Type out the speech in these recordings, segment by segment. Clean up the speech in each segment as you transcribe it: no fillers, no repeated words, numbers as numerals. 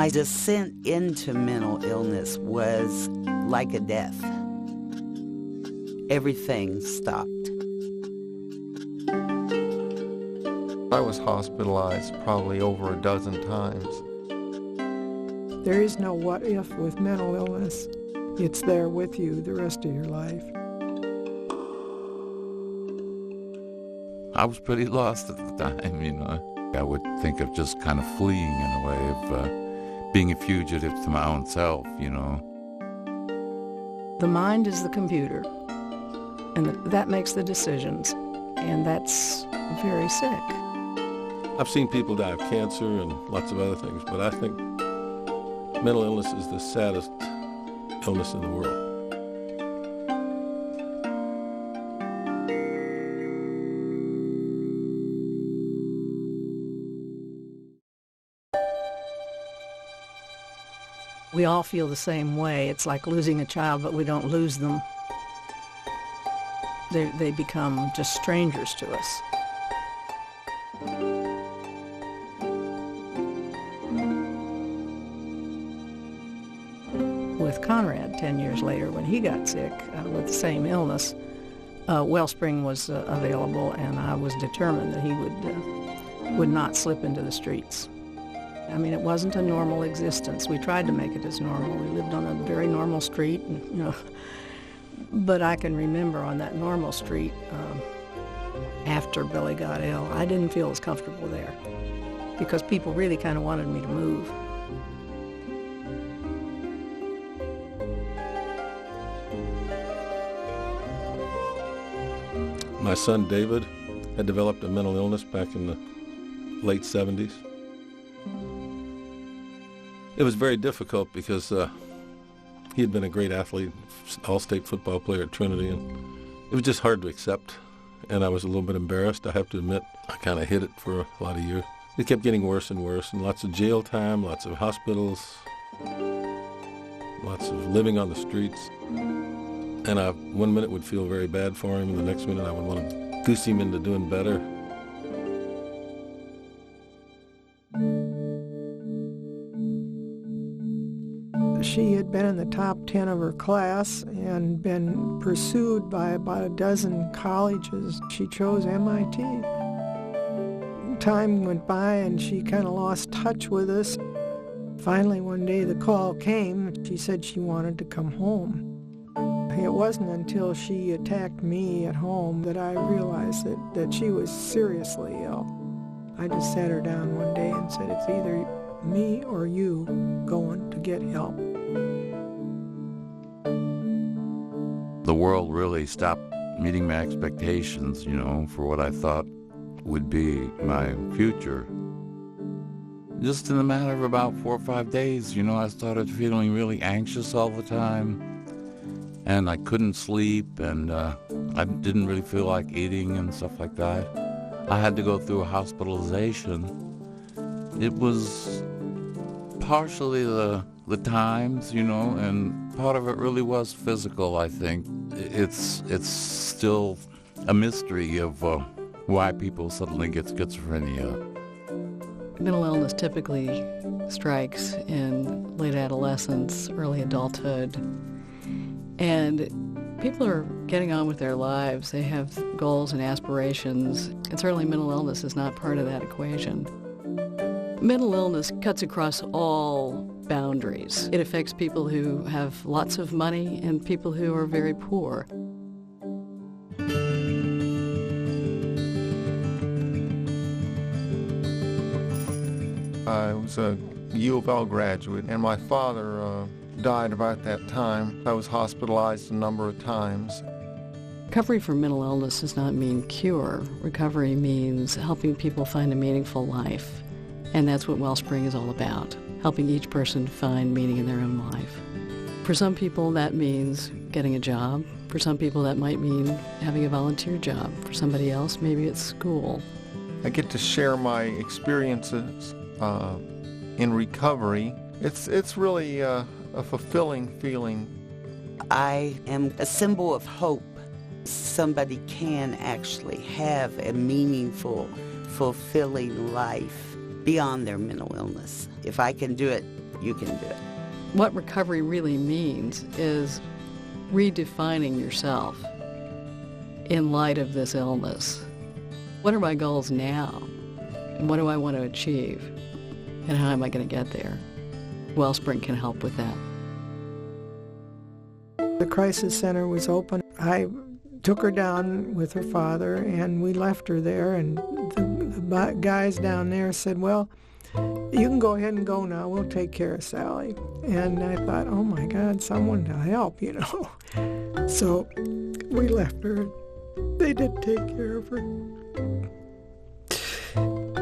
My descent into mental illness was like a death. Everything stopped. I was hospitalized probably over a dozen times. There is no what if with mental illness. It's there with you the rest of your life. I was pretty lost at the time, you know. I would think of just kind of fleeing in a way, of being a fugitive to my own self, you know. The mind is the computer, and that makes the decisions, and that's very sick. I've seen people die of cancer and lots of other things, but I think mental illness is the saddest illness in the world. We all feel the same way. It's like losing a child, but we don't lose them. They become just strangers to us. With Conrad, 10 years later, when he got sick with the same illness, Wellspring was available, and I was determined that he would not slip into the streets. I mean, it wasn't a normal existence. We tried to make it as normal. We lived on a very normal street, and, you know. But I can remember on that normal street, after Billy got ill, I didn't feel as comfortable there because people really kind of wanted me to move. My son David had developed a mental illness back in the late 70s. It was very difficult because he had been a great athlete, all-state football player at Trinity, and it was just hard to accept, and I was a little bit embarrassed. I have to admit, I kind of hid it for a lot of years. It kept getting worse and worse, and lots of jail time, lots of hospitals, lots of living on the streets. And I, one minute, would feel very bad for him, and the next minute I would want to goose him into doing better. She had been in the top 10 of her class and been pursued by about a dozen colleges. She chose MIT. Time went by and she kind of lost touch with us. Finally, one day the call came. She said she wanted to come home. It wasn't until she attacked me at home that I realized that she was seriously ill. I just sat her down one day and said, it's either me or you going to get help. The world really stopped meeting my expectations, you know, for what I thought would be my future. Just in a matter of about 4 or 5 days, you know, I started feeling really anxious all the time. And I couldn't sleep, and I didn't really feel like eating and stuff like that. I had to go through a hospitalization. It was partially the times, you know, and part of it really was physical, I think. It's still a mystery of why people suddenly get schizophrenia. Mental illness typically strikes in late adolescence, early adulthood. And people are getting on with their lives. They have goals and aspirations, and certainly mental illness is not part of that equation. Mental illness cuts across all boundaries. It affects people who have lots of money and people who are very poor. I was a U of L graduate, and my father died about that time. I was hospitalized a number of times. Recovery from mental illness does not mean cure. Recovery means helping people find a meaningful life. And that's what Wellspring is all about, helping each person find meaning in their own life. For some people, that means getting a job. For some people, that might mean having a volunteer job. For somebody else, maybe it's school. I get to share my experiences in recovery. It's really a fulfilling feeling. I am a symbol of hope. Somebody can actually have a meaningful, fulfilling life beyond their mental illness. If I can do it you can do it. What recovery really means is redefining yourself in light of this illness. What are my goals now? And what do I want to achieve? And how am I going to get there? Wellspring can help with that. The crisis center was open. I took her down with her father, and we left her there, and the guys down there said, well, you can go ahead and go now. We'll take care of Sally. And I thought, oh, my God, someone to help, you know. So we left her. They did take care of her.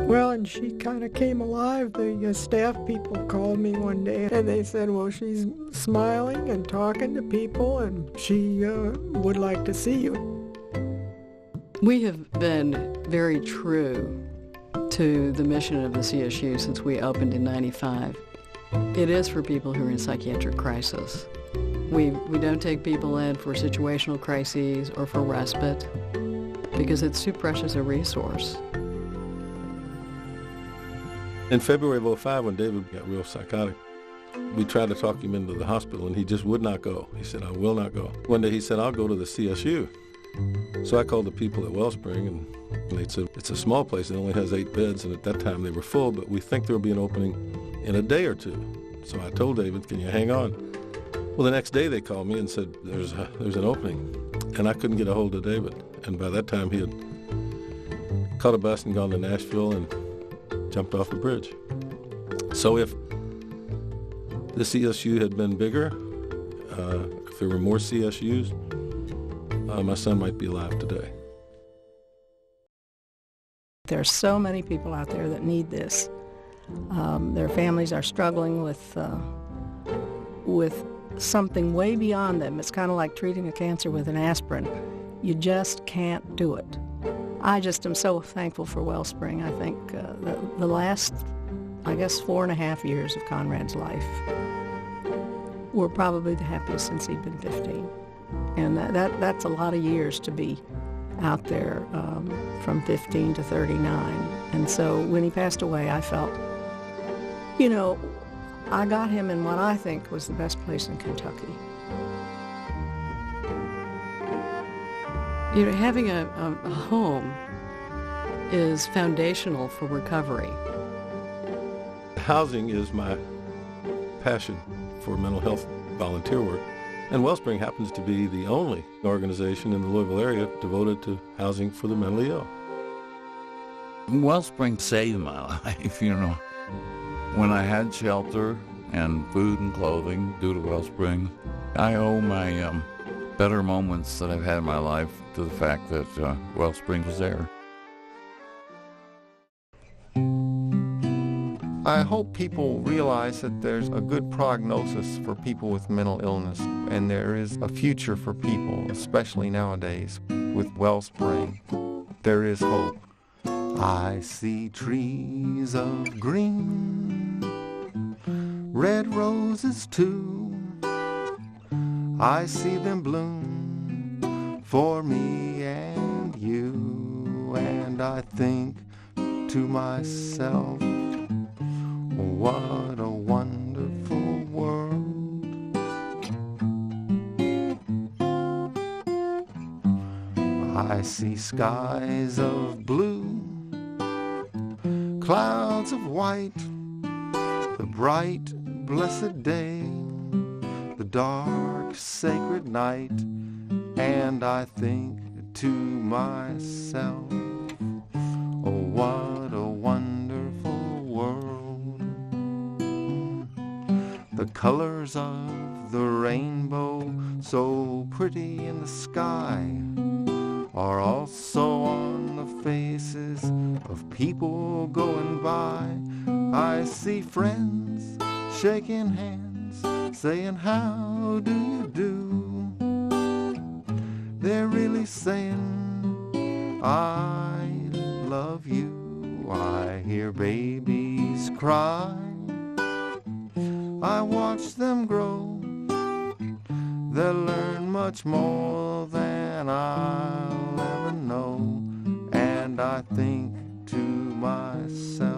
Well, and she kind of came alive. The staff people called me one day, and they said, well, she's smiling and talking to people, and she would like to see you. We have been very true to the mission of the CSU since we opened in '95. It is for people who are in psychiatric crisis. We don't take people in for situational crises or for respite because it's too precious a resource. In February of '05, when David got real psychotic, we tried to talk him into the hospital, and he just would not go. He said, I will not go. One day he said, I'll go to the CSU. So I called the people at Wellspring, and they said, it's a small place. It only has 8 beds, and at that time they were full, but we think there will be an opening in a day or two. So I told David, can you hang on? Well, the next day they called me and said, there's an opening. And I couldn't get a hold of David. And by that time he had caught a bus and gone to Nashville and jumped off a bridge. So if the CSU had been bigger, if there were more CSUs, my son might be alive today. There are so many people out there that need this. Their families are struggling with something way beyond them. It's kind of like treating a cancer with an aspirin. You just can't do it. I just am so thankful for Wellspring. I think the last, 4.5 years of Conrad's life were probably the happiest since he'd been 15. And that's a lot of years to be out there from 15 to 39. And so when he passed away, I felt, I got him in what I think was the best place in Kentucky. Having a home is foundational for recovery. Housing is my passion for mental health volunteer work, and Wellspring happens to be the only organization in the Louisville area devoted to housing for the mentally ill. Wellspring saved my life, When I had shelter and food and clothing due to Wellspring, I owe my better moments that I've had in my life to the fact that Wellspring was there. I hope people realize that there's a good prognosis for people with mental illness, and there is a future for people, especially nowadays. With Wellspring, there is hope. I see trees of green, red roses too. I see them bloom for me and you, and I think to myself, what a wonderful world. I see skies of blue, clouds of white, the bright, blessed day, the dark, sacred night, and I think to myself, oh, what a wonderful world. The colors of the rainbow, so pretty in the sky, are also on the faces of people going by. I see friends shaking hands, saying, how do you do? They're really saying, I love you. I hear babies cry, I watch them grow. They'll learn much more than I'll ever know. And I think to myself,